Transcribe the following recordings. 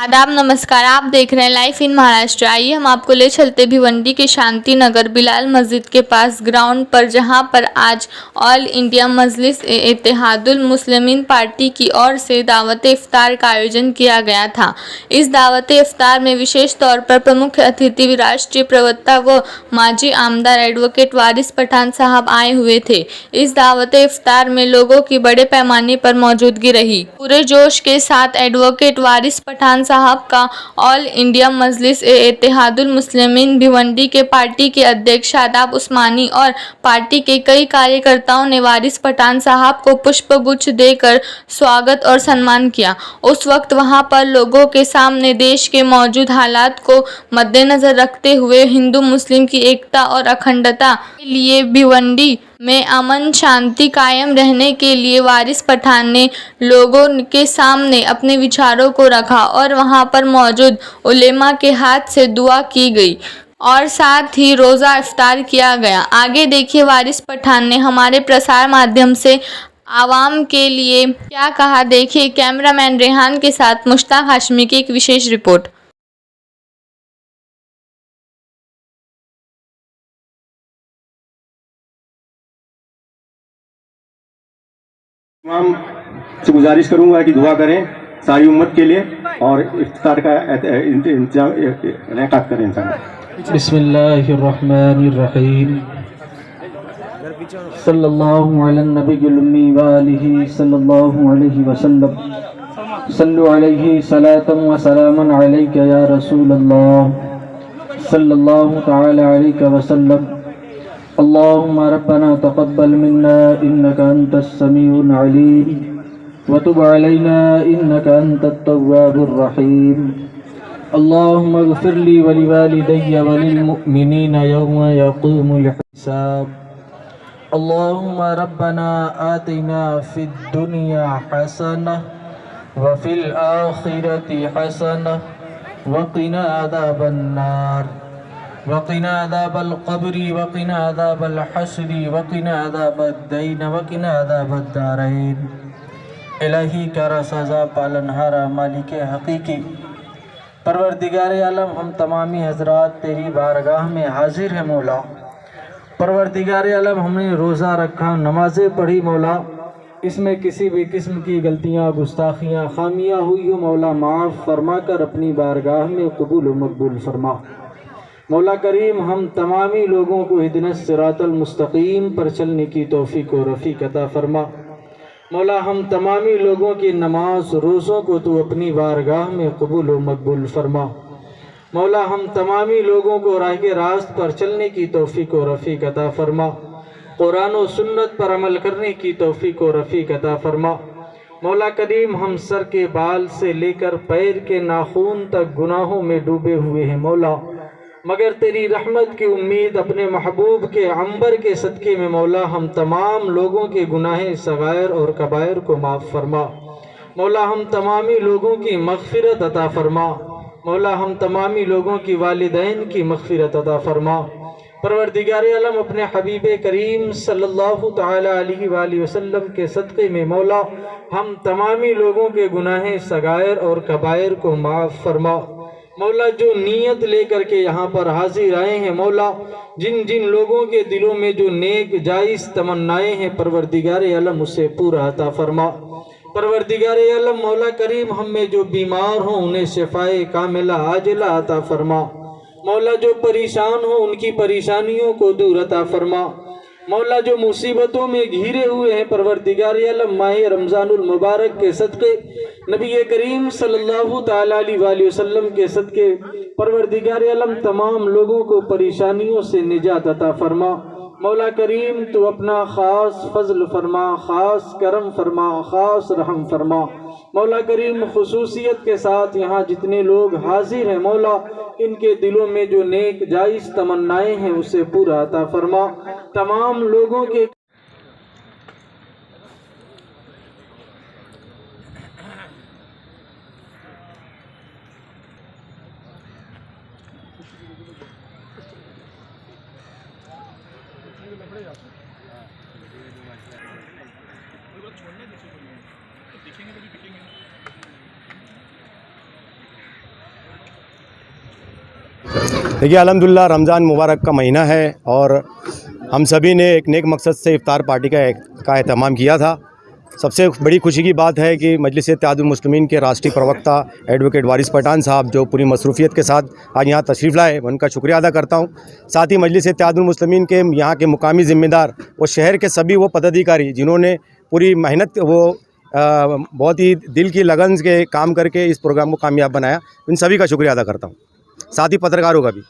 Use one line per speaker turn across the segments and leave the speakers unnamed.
आदाब नमस्कार। आप देख रहे हैं लाइव इन महाराष्ट्र। आइए हम आपको ले चलते भिवंडी के शांति नगर बिलाल मस्जिद के पास ग्राउंड पर, जहां पर आज ऑल इंडिया मजलिस इत्तेहादुल मुस्लिमीन पार्टी की ओर से दावत इफ्तार का आयोजन किया गया था। इस दावत इफ्तार में विशेष तौर पर प्रमुख अतिथि राष्ट्रीय प्रवक्ता व माजी आमदार एडवोकेट वारिस पठान साहब आए हुए थे। इस दावत इफ्तार में लोगों की बड़े पैमाने पर मौजूदगी रही। पूरे जोश के साथ एडवोकेट वारिस पठान साहब का ऑल इंडिया मजलिस इत्तेहादुल मुस्लिमीन भिवंडी के पार्टी के अध्यक्ष शादाब उस्मानी और पार्टी के कई कार्यकर्ताओं ने वारिस पठान साहब को पुष्पगुच्छ देकर स्वागत और सम्मान किया। उस वक्त वहां पर लोगों के सामने देश के मौजूद हालात को मद्देनजर रखते हुए हिंदू मुस्लिम की एकता और अखंडता के लिए भिवंडी में अमन शांति कायम रहने के लिए वारिस पठान ने लोगों के सामने अपने विचारों को रखा और वहां पर मौजूद उलेमा के हाथ से दुआ की गई और साथ ही रोज़ा इफ्तार किया गया। आगे देखिए वारिस पठान ने हमारे प्रसार माध्यम से आवाम के लिए क्या कहा। देखिए कैमरामैन रेहान के साथ मुश्ताक हाशमी की एक विशेष रिपोर्ट।
तमाम से गुजारिश करूंगा कि दुआ करें सारी उम्मत के लिए और इफ्तार का इनेकाद करें इंशाअल्लाह।
बिस्मिल्लाहिर्रहमानिर्रहीम सल्लल्लाहु अला नबिय्यिल उम्मी व आलिहि सल्लल्लाहु अलैहि वसल्लम सल्लु अलैहि सलातम व सलामन अलैका या रसूलल्लाह सल्लल्लाहु तआला अलैका वसल्लम। अल्लाहुम्मा रब्बना तक़ब्बल मिन्ना इन्नका अंतस समीउल अलीम व तुब अलैना इन्नका अंतत तव्वाबुर रहीम। अल्लाहुम्मा इग़फिर ली व लिवालिदैया व लिल मुअ्मिनीना यौमा यक़ूमुल हिसाब। अल्लाहुम्मा रब्बना आतिना फिद दुनिया हसनह व फिल आखिरति हसनह व क़िना अज़ाबन नार वक़िना अज़ाबल क़ब्रि वक़िना अज़ाबल हश्रि वक़िना अज़ाबद दैन वक़िना अज़ाबद दारैन। इलाही कर सज़ा पालनहारा मालिक हक़ीक़ी परवरदिगार आलम, हम तमामी हज़रात तेरी बारगाह में हाजिर है मौला। परवरदिगार आलम, हमने रोज़ा रखा, नमाज़ें पढ़ी मौला, इसमें किसी भी किस्म की गलतियाँ गुस्ताखियाँ खामियाँ हुई हो मौला, माफ़ फरमा कर अपनी बारगाह में कबूल व मकबूल फरमा। मौला करीम, हम तमामी लोगों को हिदनस सिरातल मुस्तकीम पर चलने की तौफीक व रफ़ीक अता फरमा। मौला, हम तमामी लोगों की नमाज रोज़ों को तू अपनी बारगाह में कबूल व मकबूल फरमा। मौला, हम तमामी लोगों को राह के रास्त पर चलने की तौफीक व रफ़ीक अता फरमा। कुरान व सुन्नत पर अमल करने की तौफीक व रफ़ीक अता फरमा। मौला करीम, हम सर के बाल से लेकर पैर के नाखून तक गुनाहों में डूबे हुए हैं मौला, मगर तेरी रहमत की उम्मीद अपने महबूब के अंबर के सदक़े में मौला, हम तमाम लोगों के गुनाहे सगायर और कबायर को माफ़ फरमा। मौला, हम तमामी लोगों की मग़फ़िरत अता फरमा। मौला, हम तमामी लोगों की वालिदैन की मग़फ़िरत अता फरमा। परवरदिगार आलम, अपने हबीब करीम सल्लल्लाहु तआला अलैहि वसल्लम के सदक़े में मौला, हम तमामी लोगों के गुनाहे सगायर और कबायर को माफ़ फरमा। मौला, जो नीयत लेकर के यहाँ पर हाजिर आए हैं मौला, जिन जिन लोगों के दिलों में जो नेक जायज़ तमन्नाएँ हैं परवरदिगार आलम, उससे पूरा अता फरमा। परवरदिगार आलम, मौला करीम, हम में जो बीमार हों उन्हें शिफाए कामिला आजिला अता फरमा। मौला, जो परेशान हो उनकी परेशानियों को दूर अता फरमा। मौला, जो मुसीबतों में घिरे हुए हैं परवरदिगार आलम, माह रमज़ानुल मुबारक के सदक़े, नबी करीम सल्लल्लाहु तआला अलैहि वसल्लम के सदक़े परवरदिगार आलम, तमाम लोगों को परेशानियों से निजात अता फरमा। मौला करीम, तो अपना ख़ास फ़ज़ल फरमा, ख़ास करम फरमा, ख़ास रहम फरमा। मौला करीम, खुसूसियत के साथ यहाँ जितने लोग हाजिर हैं मौला, इनके दिलों में जो नेक जायज़ तमन्नाएँ हैं उसे पूरा अता फरमा। तमाम लोगों के
छोड़ने दिखेंगे तो भी दिखेंगे।
देखिए अल्हम्दुलिल्लाह रमज़ान मुबारक का महीना है और हम सभी ने एक नेक मकसद से इफ्तार पार्टी का एहतमाम किया था। सबसे बड़ी खुशी की बात है कि मजलिस इत्तेहादुल मुस्लिमीन के राष्ट्रीय प्रवक्ता एडवोकेट वारिस पठान साहब जो पूरी मसरूफियत के साथ आज यहाँ तशरीफ़ लाए, मैं उनका शुक्रिया अदा करता हूँ। साथ ही मजलिस इत्तेहादुल मुस्लिमीन के यहाँ के मुकामी ज़िम्मेदार और शहर के सभी वो पदाधिकारी जिन्होंने पूरी मेहनत बहुत ही दिल की लगन के काम करके इस प्रोग्राम को कामयाब बनाया, इन सभी का शुक्रिया अदा करता हूँ। साथ ही पत्रकारों का भी।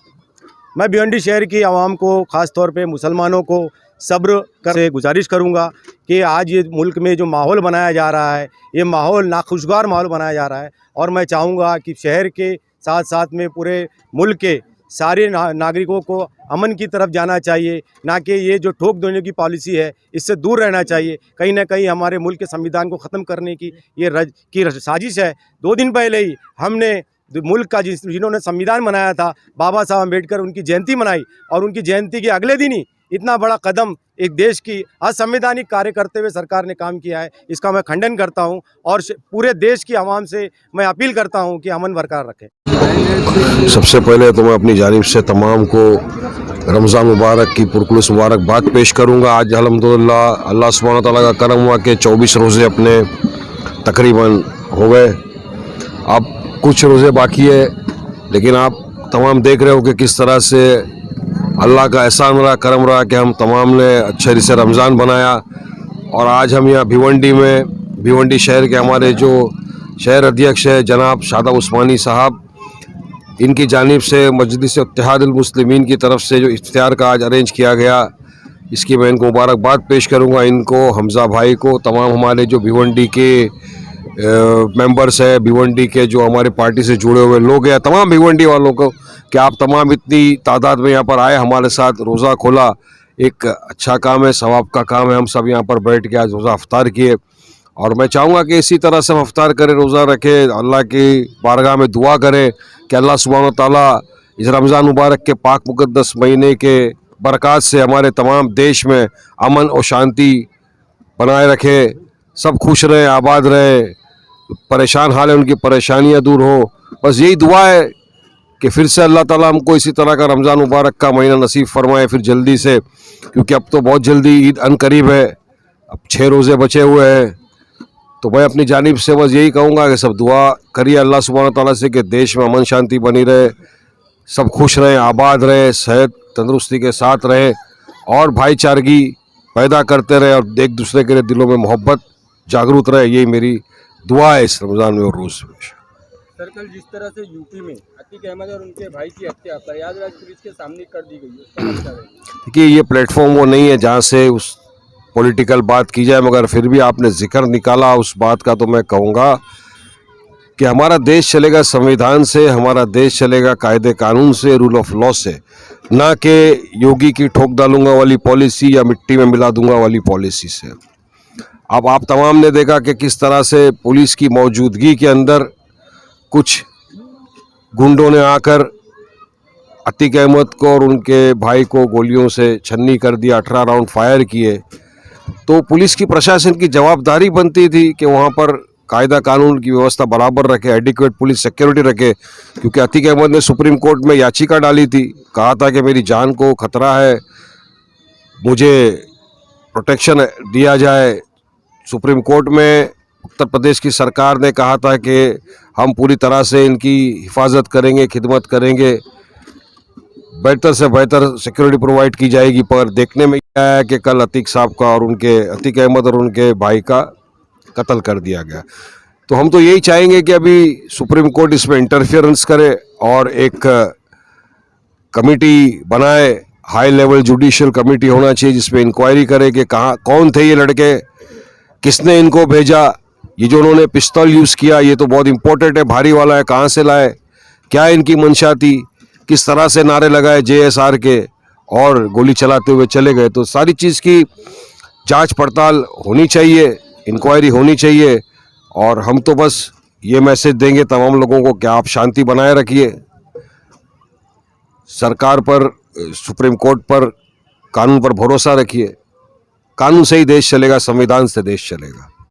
मैं भिवंडी शहर की आवाम को, ख़ास तौर पे मुसलमानों को सब्र से गुजारिश करूंगा कि आज ये मुल्क में जो माहौल बनाया जा रहा है, ये माहौल नाखुशगवार माहौल बनाया जा रहा है और मैं चाहूँगा कि शहर के साथ साथ में पूरे मुल्क के सारे नागरिकों को अमन की तरफ जाना चाहिए, ना कि ये जो ठोक देने की पॉलिसी है इससे दूर रहना चाहिए। कहीं ना कहीं हमारे मुल्क के संविधान को ख़त्म करने की ये साजिश है। 2 दिन पहले ही हमने मुल्क का जिन्होंने संविधान बनाया था बाबा साहब अम्बेडकर, उनकी जयंती मनाई और उनकी जयंती के अगले दिन ही इतना बड़ा कदम एक देश की असंवैधानिक कार्य करते हुए सरकार ने काम किया है। इसका मैं खंडन करता हूं और पूरे देश की आवाम से मैं अपील करता हूं कि अमन बरकरार रखें।
सबसे पहले तो मैं अपनी जानिब से तमाम को रमज़ान मुबारक की पुरखुलूस मुबारकबाद पेश करूंगा। आज अल्हम्दुलिल्लाह अल्लाह सुब्हानहू तआला का करम हुआ कि 24 रोज़े अपने तकरीबन हो गए। अब कुछ रोज़े बाकी है, लेकिन आप तमाम देख रहे हो कि किस तरह से अल्लाह का एहसान रहा, करम रहा कि हम तमाम ने अच्छे से रमज़ान बनाया। और आज हम यहाँ भिवंडी शहर के हमारे जो शहर अध्यक्ष है जनाब शादाब उस्मानी साहब, इनकी जानिब से मजलिस इत्तेहादुल मुस्लिमीन की तरफ से जो इफ्तियार का आज अरेंज किया गया, इसकी मैं इनको मुबारकबाद पेश करूँगा। इनको, हमज़ा भाई को, तमाम हमारे जो भिवंडी के मेंबर्स है, भिवंडी के जो हमारे पार्टी से जुड़े हुए लोग हैं, तमाम भिवंडी वालों को कि आप तमाम इतनी तादाद में यहाँ पर आए, हमारे साथ रोज़ा खोला। एक अच्छा काम है, सवाब का काम है। हम सब यहाँ पर बैठ के आज रोज़ा अफ्तार किए और मैं चाहूँगा कि इसी तरह से हम अफ्तार करें, रोज़ा रखें, अल्लाह की बारगाह में दुआ करें कि अल्लाह सुब्हानहू तआला इस रमज़ान मुबारक के पाक मुक़द्दस महीने के बरक़ात से हमारे तमाम देश में अमन और शांति बनाए रखे, सब खुश रहें, आबाद रहें, परेशान हाल है उनकी परेशानियां दूर हो। बस यही दुआ है कि फिर से अल्लाह ताला हमको इसी तरह का रमज़ान मुबारक का महीना नसीब फरमाए फिर जल्दी से, क्योंकि अब तो बहुत जल्दी ईद अनकरीब है, अब 6 रोज़े बचे हुए हैं। तो मैं अपनी जानिब से बस यही कहूँगा कि सब दुआ करिए अल्लाह सुब्हानहू तआला से कि देश में अमन शांति बनी रहे, सब खुश रहें, आबाद रहें, सेहत तंदुरुस्ती के साथ रहें और भाईचारगी पैदा करते रहे और एक दूसरे के दिलों में मोहब्बत जागरूक रहे। यही मेरी दुआ है इस रमज़ान में और रोज़ में।
सर, कल जिस तरह से यूपी में अतीक अहमद और उनके भाई की हत्या प्रयागराज पुलिस के सामने कर दी गई, उसका मतलब है
देखिए ये प्लेटफॉर्म वो नहीं है जहाँ से उस पॉलिटिकल बात की जाए, मगर फिर भी आपने जिक्र निकाला उस बात का, तो मैं कहूँगा कि हमारा देश चलेगा संविधान से, हमारा देश चलेगा कायदे कानून से, रूल ऑफ लॉ से, ना कि योगी की ठोक डालूंगा वाली पॉलिसी या मिट्टी में मिला दूंगा वाली पॉलिसी से। अब आप तमाम ने देखा कि किस तरह से पुलिस की मौजूदगी के अंदर कुछ गुंडों ने आकर अतीक अहमद को और उनके भाई को गोलियों से छन्नी कर दिया, 18 राउंड फायर किए। तो पुलिस की, प्रशासन की जवाबदारी बनती थी कि वहाँ पर कायदा कानून की व्यवस्था बराबर रखे, एडिक्वेट पुलिस सिक्योरिटी रखे, क्योंकि अतीक अहमद ने सुप्रीम कोर्ट में याचिका डाली थी, कहा था कि मेरी जान को खतरा है, मुझे प्रोटेक्शन दिया जाए। सुप्रीम कोर्ट में उत्तर प्रदेश की सरकार ने कहा था कि हम पूरी तरह से इनकी हिफाजत करेंगे, खिदमत करेंगे, बेहतर से बेहतर सिक्योरिटी प्रोवाइड की जाएगी। पर देखने में क्या है कि कल अतीक साहब का और अतीक अहमद और उनके भाई का कत्ल कर दिया गया। तो हम तो यही चाहेंगे कि अभी सुप्रीम कोर्ट इसमें इंटरफियरेंस करे और एक कमेटी बनाए, हाई लेवल जुडिशियल कमेटी होना चाहिए जिसमें इंक्वायरी करे कि कहाँ कौन थे ये लड़के, किसने इनको भेजा, ये जो उन्होंने पिस्तौल यूज़ किया ये तो बहुत इंपॉर्टेंट है, भारी वाला है, कहाँ से लाए, क्या इनकी मंशा थी, किस तरह से नारे लगाए JSR के और गोली चलाते हुए चले गए। तो सारी चीज़ की जांच पड़ताल होनी चाहिए, इंक्वायरी होनी चाहिए। और हम तो बस ये मैसेज देंगे तमाम लोगों को कि आप शांति बनाए रखिए, सरकार पर, सुप्रीम कोर्ट पर, कानून पर भरोसा रखिए। कानून से ही देश चलेगा, संविधान से देश चलेगा।